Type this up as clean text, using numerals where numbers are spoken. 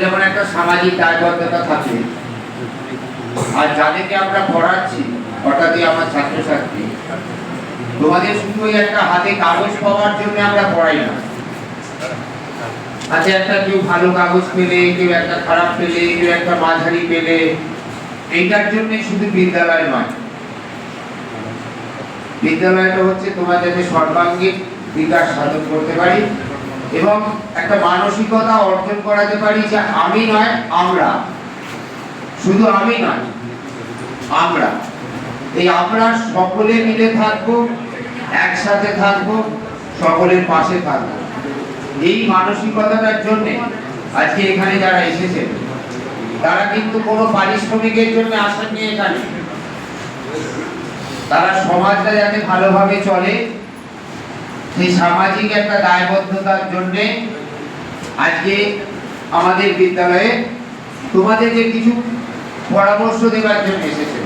যেমন একটা সামাজিক দায়বদ্ধতা থাকে, আর যাদেরকে আমরা পড়াচ্ছি অর্থাৎ আমার ছাত্রছাত্রী, তোমাদের শুধু একটা হাতে কাগজ পাওয়ার জন্য আমরা পড়াই না। আচ্ছা, একটা কেউ ভালো কাগজ পেলে, কেউ একটা খারাপ পেলে, কেউ একটা মাঝারি পেলে, এইটার জন্য শুধু বিদ্যালয় নয়। বিদ্যালয়টা হচ্ছে তোমার যাতে সর্বাঙ্গীন বিকাশ সাধন করতে পারি এবং একটা মানসিকতা অর্জন করাতে পারি যে আমি নয় আমরা, শুধু আমি নয় আমরা, এই আমরা সকলে মিলে থাকবো, একসাথে থাকবো, সকলের পাশে থাকবো। এই মানসিকতাটার জন্য আজকে এখানে যারা এসেছেন তারা কিন্তু কোনো পারিশ্রমিকের জন্য আসেননি এখানে। তারা সমাজটা যাতে ভালোভাবে চলে সেই সামাজিক একটা দায়বদ্ধতার জন্য আজকে আমাদের বিদ্যালয়ে তোমাদেরকে কিছু পরামর্শ দেওয়ার জন্য এসেছেন।